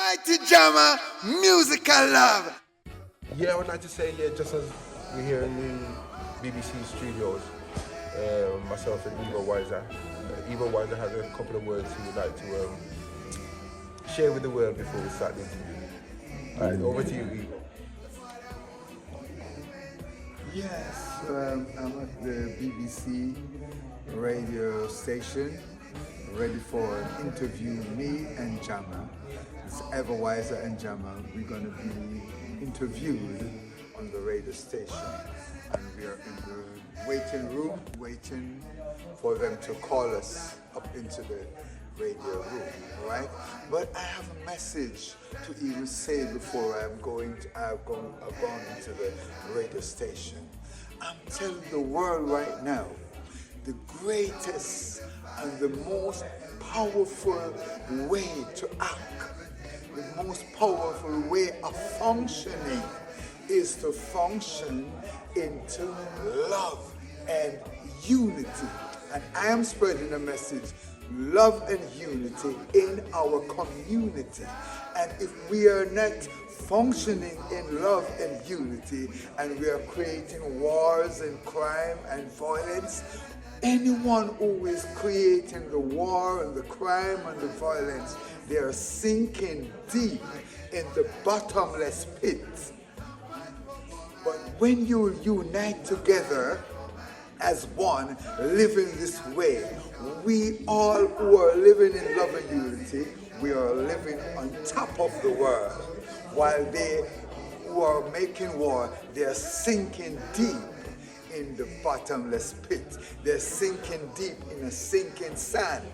Mighty Jamma, musical love. Yeah, I would like to say, yeah, just as we're here in the BBC studios, myself and Eva Weiser. Eva Weiser has a couple of words he would like to share with the world before we start the interview. Over to you, Eva. Yes, I'm at the BBC radio station, ready for an interview. Me and Jamma, it's Ever Wiser and Jamma. We're going to be interviewed on the radio station, and we are in the waiting room, waiting for them to call us up into the radio room. All right, but I have a message to even say before I've gone into the radio station. I'm telling the world right now, the greatest and the most powerful way to act, the most powerful way of functioning is to function into love and unity. And I am spreading a message, love and unity in our community. And if we are not functioning in love and unity, and we are creating wars and crime and violence, anyone who is creating the war and the crime and the violence, they are sinking deep in the bottomless pit. But when you unite together as one, living this way, we all who are living in love and unity, we are living on top of the world. While they who are making war, they are sinking deep in the bottomless pit. They're sinking deep in a sinking sand.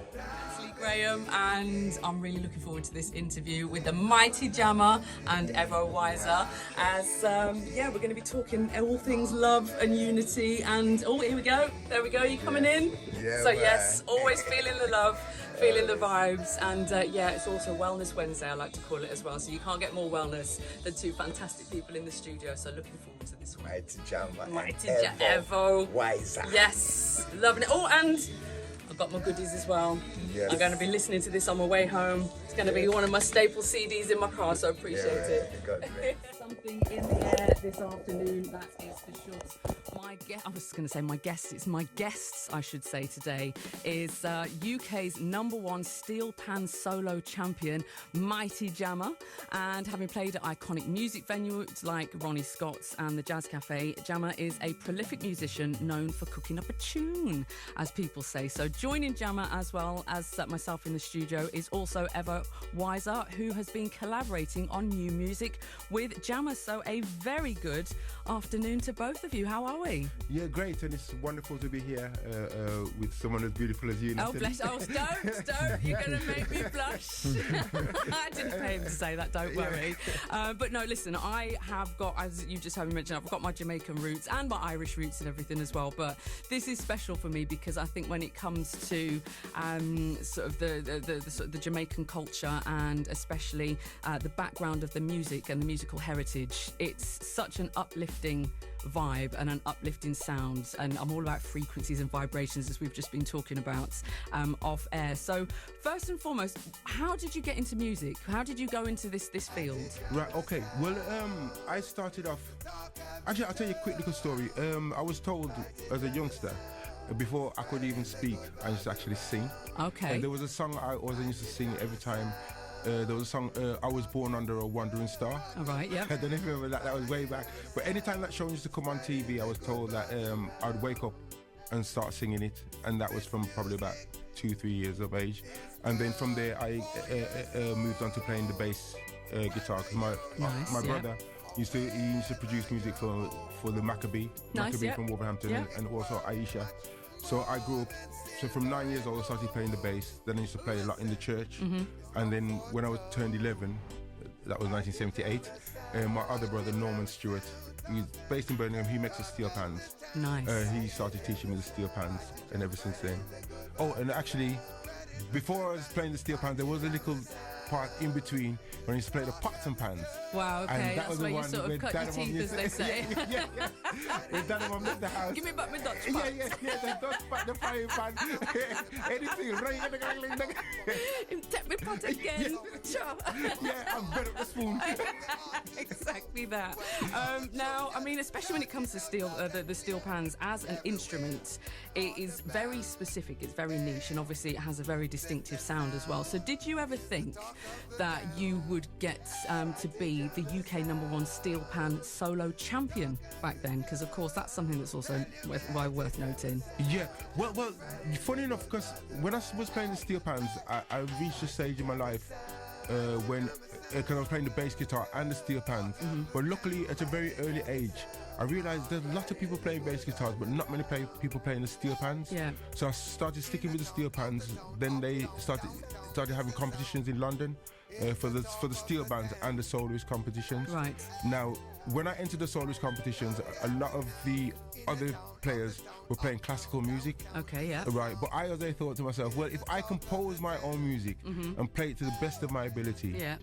Graham, and I'm really looking forward to this interview with the mighty Jamma and Ever Wiser, as we're going to be talking all things love and unity. And here we go, there we go, you coming in? Yeah, so man. Yes, always feeling the love, feeling the vibes, and it's also Wellness Wednesday, I like to call it as well, so you can't get more wellness than two fantastic people in the studio, so looking forward to this one. Mighty Jamma, Mighty and Ever Wiser. Yes, loving it. Oh, and I've got my goodies as well. Yes. I'm going to be listening to this on my way home. It's going to be one of my staple CDs in my car, so I appreciate it. Something in the air this afternoon, that is for sure. I was going to say my guest, it's my guests, I should say, today, is UK's #1 steel pan solo champion, Mighty Jamma. And having played at iconic music venues like Ronnie Scott's and the Jazz Cafe, Jamma is a prolific musician known for cooking up a tune, as people say. So joining Jamma, as well as myself in the studio, is also Ever Wiser, who has been collaborating on new music with Jamma. So a very good afternoon to both of you. How are we? Yeah, great, and it's wonderful to be here with someone as beautiful as you. Oh, bless. Oh, don't. You're going to make me blush. I didn't pay him to say that, don't worry. But no, listen, I have got, as you just haven't mentioned, I've got my Jamaican roots and my Irish roots and everything as well. But this is special for me because I think when it comes to sort of the Jamaican culture, and especially the background of the music and the musical heritage, it's such an uplifting vibe and an uplifting sound, and I'm all about frequencies and vibrations, as we've just been talking about off air. So first and foremost, how did you get into music? How did you go into this field? Right, okay. Well, I started off... Actually, I'll tell you a quick little story. I was told as a youngster, before I could even speak, I used to actually sing. Okay. And there was a song I always used to sing every time. There was a song, I Was Born Under a Wandering Star. All right, yeah. I don't know if you remember that was way back. But anytime that show used to come on TV, I was told that I'd wake up and start singing it. And that was from probably about 2-3 years of age. And then from there, I moved on to playing the bass guitar. Because my brother used to produce music for the Maccabee from Wolverhampton, and also Aisha. So I grew up, so from 9 years old I started playing the bass, then I used to play a lot in the church, and then when I was turned 11, that was 1978, my other brother Norman Stewart, he's based in Birmingham, he makes the steel pans. Nice. He started teaching me the steel pans, and ever since then. Oh, and actually, before I was playing the steel pans, there was a little part in between when he used to play the pots and pans. Wow, okay, And that that's was the where you one sort of when cut Dad your and Mum teeth, as used they to- say. When Dad and Mum left the house. Give me back my Dutch Yeah, pot. the dust pot, the frying pan, anything. Take me pot again. Yeah, I'm better with the spoon. Exactly that. Now, I mean, especially when it comes to steel, the steel pans as an instrument, it is very specific. It's very niche, and obviously it has a very distinctive sound as well. So, did you ever think that you would get to be the UK #1 steel pan solo champion back then? Because, of course, that's something that's also worth noting. Yeah, well, funny enough, because when I was playing the steel pans, I reached a stage in my life when, because I was playing the bass guitar and the steel pans, but luckily at a very early age, I realised there's lots of people playing bass guitars, but not many people playing the steel pans. Yeah. So I started sticking with the steel pans. Then they started having competitions in London for the steel bands and the soloist competitions. Right. Now, when I entered the soloist competitions, a lot of the other players were playing classical music. Okay, yeah. Right, but I always thought to myself, well, if I compose my own music and play it to the best of my ability, Yeah.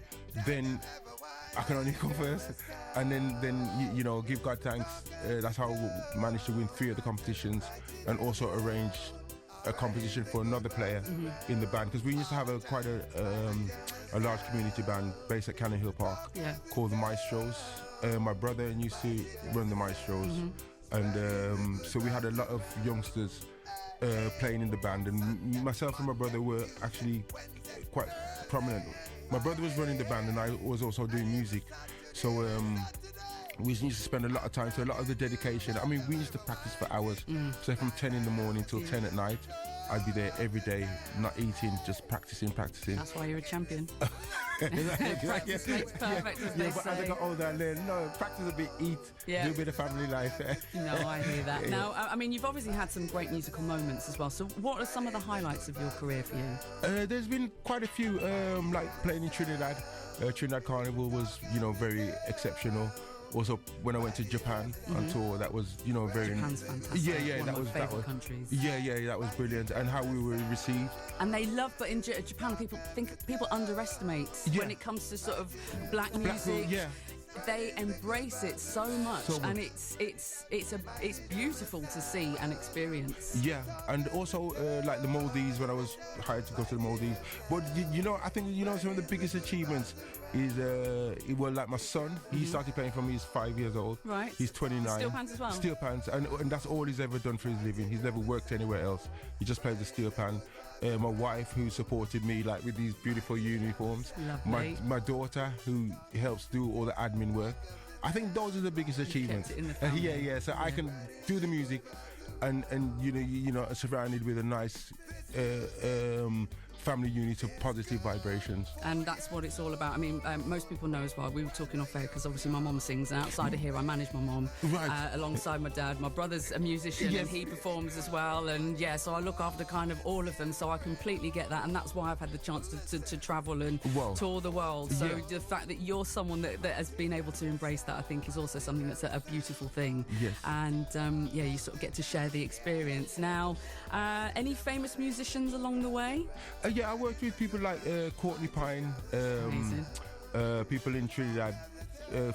then I can only come first, and then you know, give God thanks. That's how we managed to win 3 of the competitions, and also arrange a competition for another player in the band, because we used to have quite a large community band based at Cannon Hill Park called the Maestros. My brother used to run the Maestros, and so we had a lot of youngsters playing in the band, and myself and my brother were actually quite prominent. My brother was running the band and I was also doing music, so we used to spend a lot of time, so a lot of the dedication. I mean, we used to practice for hours, so from 10 in the morning till 10 at night. I'd be there every day, not eating, just practicing. That's why you're a champion. Practice makes perfect, as they but say. as I got older, I learned, no, practice a bit, eat, do a bit of family life. No, I hear that. Now, I mean, you've obviously had some great musical moments as well. So what are some of the highlights of your career for you? There's been quite a few, like playing in Trinidad. Trinidad Carnival was, you know, very exceptional. Also, when I went to Japan on tour, that was, you know, very... Japan's fantastic. Yeah, One that of was... my favourite countries. Yeah, that was brilliant. And how we were received. And they love, but in Japan, people underestimate when it comes to sort of black music. They embrace it so much, and it's beautiful to see and experience. Yeah, and also like the Maldives, when I was hired to go to the Maldives. But you know, I think, you know, some of the biggest achievements is well, like my son. He started playing from he's 5 years old. Right. He's 29. Steel pans as well. Steel pans, and that's all he's ever done for his living. He's never worked anywhere else. He just plays the steel pan. My wife, who supported me like with these beautiful uniforms. Lovely. My daughter, who helps do all the admin work. I think those are the biggest achievements. Kept it in the family. So I can do the music, and you know, surrounded with a nice family unit of positive vibrations. And that's what it's all about. I mean, most people know as well, we were talking off air, because obviously my mum sings, and outside of here I manage my mum alongside my dad. My brother's a musician and he performs as well, and so I look after kind of all of them, so I completely get that, and that's why I've had the chance to travel and tour the world. So the fact that you're someone that has been able to embrace that, I think, is also something that's a beautiful thing. Yes. And you sort of get to share the experience. Now, any famous musicians along the way? Yeah, I worked with people like Courtney Pine, people in Trinidad,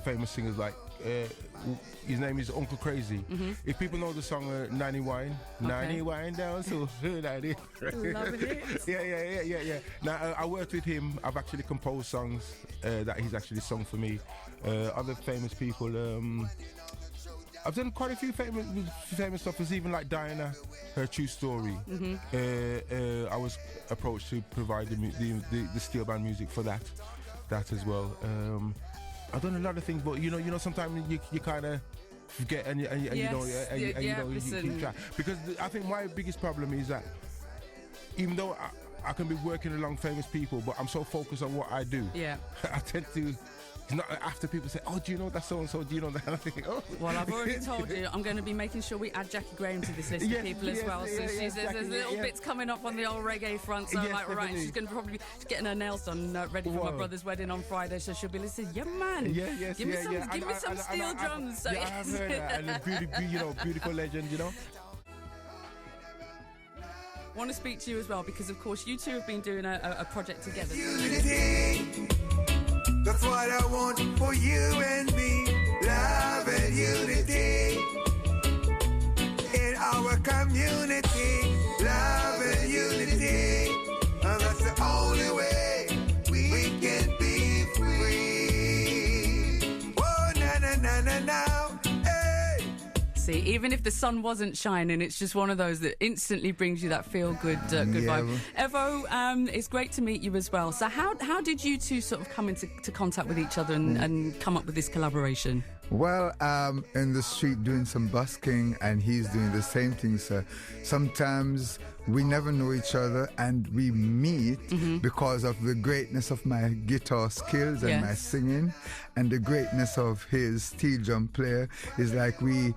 famous singers like, his name is Uncle Crazy. If people know the song Nanny Wine, Nanny Wine down, so like Loving it. Yeah. Now, I worked with him. I've actually composed songs that he's actually sung for me. Other famous people, I've done quite a few famous stuff. There's even like Diana, her true story. I was approached to provide the steel band music for that as well. I've done a lot of things, but you know, sometimes you kind of forget and you know, you keep track. Because I think my biggest problem is that even though I can be working along famous people, but I'm so focused on what I do. I tend to. Not after people say, "Oh, do you know that so and so? Do you know that?" I think, "Oh." Well, I've already told you. I'm going to be making sure we add Jackie Graham to this list of people as well. So there's little bits coming up on the old reggae front. So I'm like, right, she's going to probably she's getting her nails done, ready for my brother's wedding on Friday. So she'll be listening. Yeah, man. Give me some steel drums. So I have heard that, and a beautiful legend, you know. want to speak to you as well because, of course, you two have been doing a project together. Unity, that's what I want for you and me. Love and unity in our community. Love and unity, and that's the only way we can be free. Oh, na na na na na. Even if the sun wasn't shining, it's just one of those that instantly brings you that feel-good good vibe. Evo, it's great to meet you as well. So how did you two sort of come into contact with each other and come up with this collaboration? Well, in the street doing some busking, and he's doing the same thing, sir. Sometimes we never know each other, and we meet because of the greatness of my guitar skills and my singing, and the greatness of his steel drum player. Is like we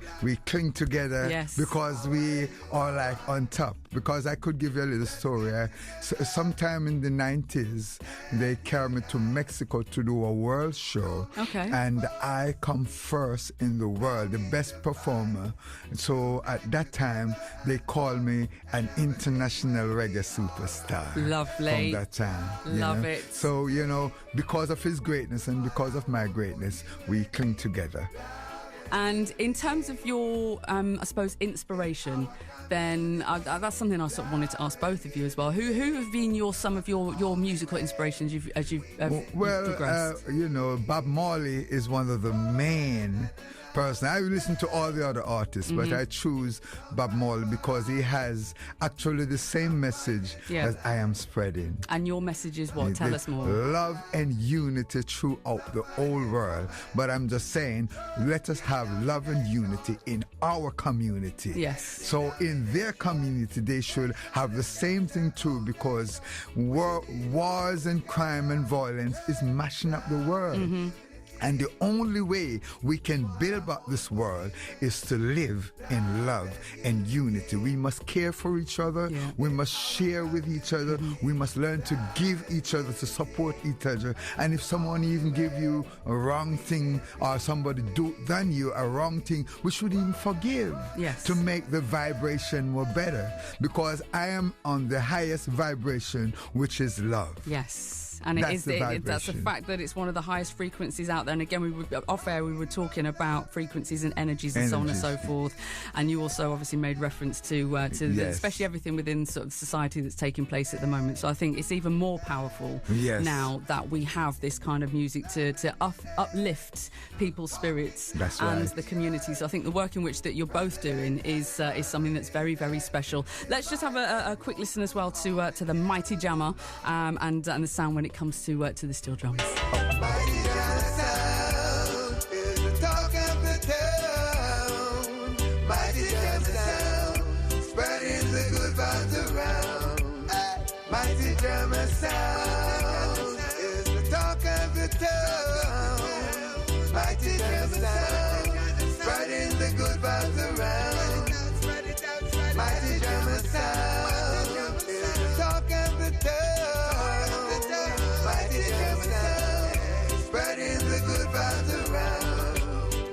cling together because we are like on top. Because I could give you a little story. Sometime in the 90s, they carried me to Mexico to do a world show. Okay. And I come first in the world, the best performer. So at that time, they called me an international reggae superstar. Lovely. From that time. Love it. So, because of his greatness and because of my greatness, we cling together. And in terms of your, I suppose, inspiration, then that's something I sort of wanted to ask both of you as well. Who have been some of your musical inspirations as you've progressed? Bob Marley is one of the main person. I listen to all the other artists, but I choose Bob Marley because he has actually the same message as I am spreading. And your message is what? Tell us more. Love and unity throughout the whole world. But I'm just saying, let us have love and unity in our community. Yes. So in their community, they should have the same thing too, because wars and crime and violence is mashing up the world. And the only way we can build back this world is to live in love and unity. We must care for each other. We must share with each other. We must learn to give each other, to support each other. And if someone even give you a wrong thing, or somebody done you a wrong thing, we should even forgive to make the vibration more better. Because I am on the highest vibration, which is love. Yes. And that's the fact that it's one of the highest frequencies out there. And again, off air we were talking about frequencies and energies and so on and so forth. And you also obviously made reference to especially everything within sort of society that's taking place at the moment. So I think it's even more powerful now that we have this kind of music to uplift people's spirits and the community. So I think the work in which that you're both doing is something that's very, very special. Let's just have a quick listen as well to the mighty Jamma and the sound when it comes to the steel drums. Mighty Jamma sound is the talk of the town. Mighty Jamma sound, spreading the good vibes around. Mighty Jamma sound is the talk of the town. Mighty Jamma sound, spreading the good vibes around. Mighty Jamma sound is the talk of the town.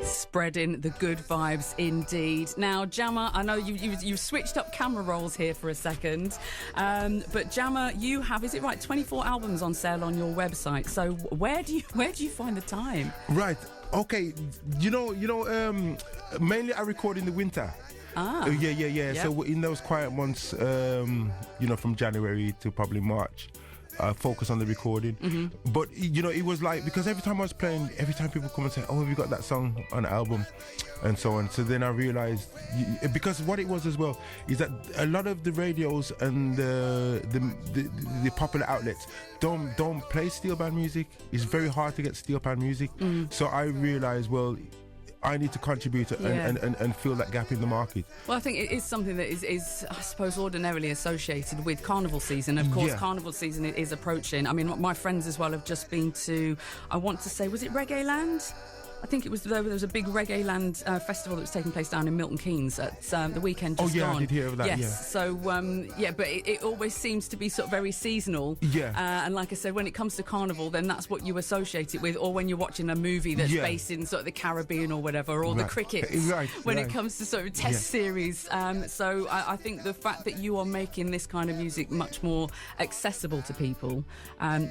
Spreading the good vibes indeed. Now, Jamma, I know you've switched up camera roles here for a second, but Jamma, you have, is it right, 24 albums on sale on your website. So where do you find the time? Right. Okay. Mainly I record in the winter. Yeah. So in those quiet months, from January to probably March, focus on the recording. But it was like, because every time I was playing, every time people come and say, oh, have you got that song on the album, and so on. So then I realized, because what it was as well is that a lot of the radios and the popular outlets don't play steel band music. It's very hard to get steel band music. So I realized, well, I need to contribute and fill that gap in the market. Well, I think it is something that is I suppose, ordinarily associated with carnival season. Of course, carnival season is approaching. I mean, my friends as well have just been to, I want to say, was it Reggae Land? I think there was a big Reggae Land festival that was taking place down in Milton Keynes at the weekend just gone. I did hear of that. Yes, Yeah. so but it always seems to be sort of very seasonal. Yeah. And like I said, when it comes to carnival, then that's what you associate it with, or when you're watching a movie that's based in sort of the Caribbean or whatever, or the cricket. When it comes to sort of test series. So I think the fact that you are making this kind of music much more accessible to people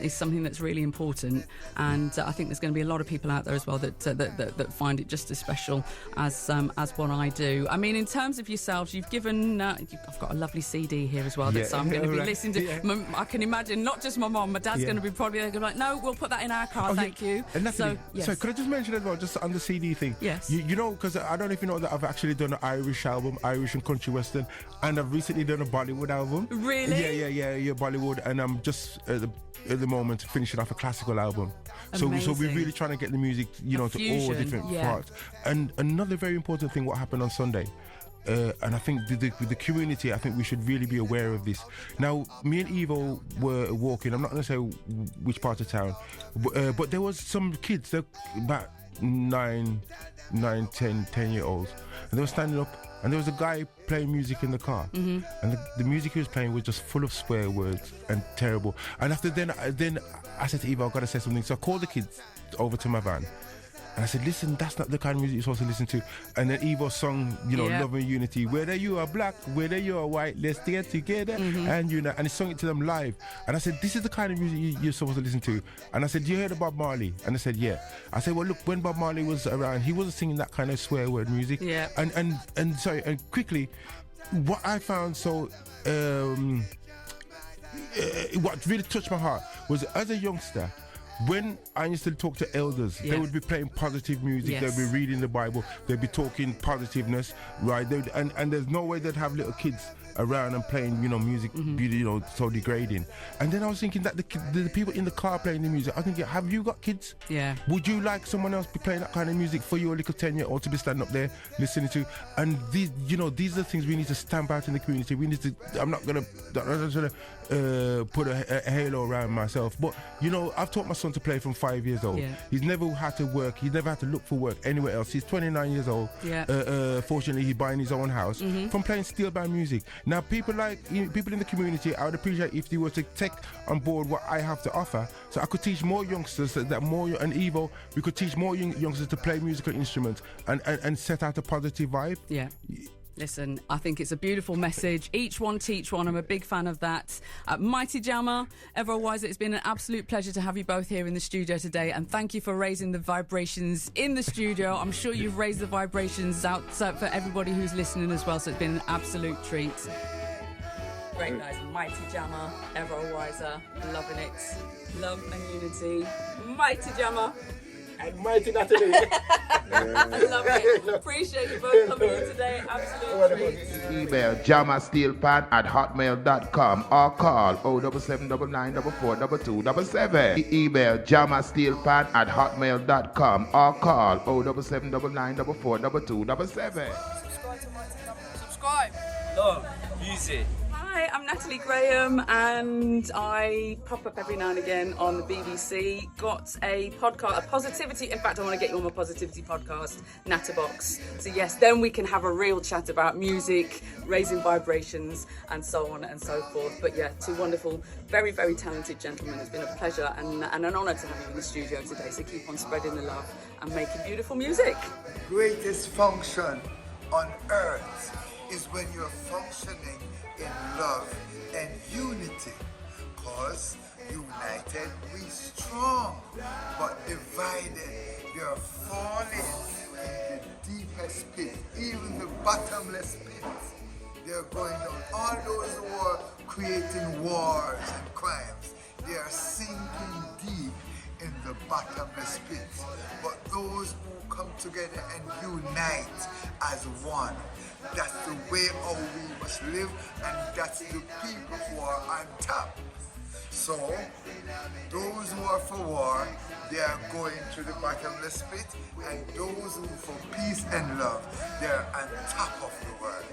is something that's really important, and I think there's going to be a lot of people out there as well that find it just as special as what I do. I mean, in terms of yourselves, you've given I've got a lovely CD here as well that I'm going to be listening to. I can imagine not just my mum, my dad's going to be probably going to be like, no, we'll put that in our car, thank you. And Natalie, yes. so could I just mention as well, just on the CD thing? Yes. You know, because I don't know if you know that I've actually done an Irish album, Irish and country western, and I've recently done a Bollywood album. Really? Yeah, Bollywood, and I'm just at the moment finishing off a classical album. So we're really trying to get the music, to all different parts. And another very important thing, what happened on Sunday. And I think the community, I think we should really be aware of this. Now, me and Evo were walking, I'm not going to say which part of town, but there was some kids, about 10 year olds, and they were standing up, and there was a guy playing music in the car, and the music he was playing was just full of swear words and terrible. And after then I said to Evo, I've got to say something. So I called the kids over to my van, and I said, listen, that's not the kind of music you're supposed to listen to. And then Evo sung, Love and Unity. Whether you are black, whether you are white, let's get together. And and he sung it to them live. And I said, this is the kind of music you're supposed to listen to. And I said, you heard of Bob Marley? And they said, yeah. I said, well, look, when Bob Marley was around, he wasn't singing that kind of swear word music. Yeah. And quickly, what I found what really touched my heart was, as a youngster, when I used to talk to elders, they would be playing positive music, they'd be reading the Bible, they'd be talking positiveness, right? And there's no way they'd have little kids around and playing, music, so degrading. And then I was thinking that the people in the car playing the music, I was thinking, have you got kids? Yeah. Would you like someone else be playing that kind of music for your little 10-year-old to be standing up there listening to? And these are the things we need to stamp out in the community. We need to, I'm not going to put a halo around myself, but I've taught my son to play from 5 years old. He's never had to work, he's never had to look for work anywhere else. He's 29 years old. Fortunately, he's buying his own house from playing steel band music. Now, people in the community, I would appreciate if they were to take on board what I have to offer, so I could teach more youngsters and Evo, we could teach more youngsters to play musical instruments and set out a positive vibe. Yeah. Listen, I think it's a beautiful message. Each one teach one. I'm a big fan of that. Mighty Jamma, Ever Wiser, it's been an absolute pleasure to have you both here in the studio today, and thank you for raising the vibrations in the studio. I'm sure you've raised the vibrations out for everybody who's listening as well, so it's been an absolute treat. Great guys, Mighty Jamma, Ever Wiser, loving it. Love and unity. Mighty Jamma. And Mighty Natalie. I love it. Appreciate you both coming in today. Absolute treat. Email jammasteelpan@hotmail.com or call 07799442277. Email jammasteelpan@hotmail.com or call 07799442277. Subscribe. Love, music. Hi, I'm Natalie Graham, and I pop up every now and again on the BBC. Got a podcast, a positivity. In fact, I want to get you on my positivity podcast, Natterbox. So yes, then we can have a real chat about music, raising vibrations, and so on and so forth. But yeah, two wonderful, very, very talented gentlemen. It's been a pleasure and an honour to have you in the studio today. So keep on spreading the love and making beautiful music. Greatest function on earth is when you're functioning in love and unity, cause united we strong, but divided we are falling in the deepest pit, even the bottomless pit. They're going down. All those who are creating wars and crimes, they are sinking deep in the bottomless pit. But those who come together and unite as one, that's the way how we must live, and that's the people who are on top. So, those who are for war, they are going to the bottomless pit, and those who are for peace and love, they are on top of the world.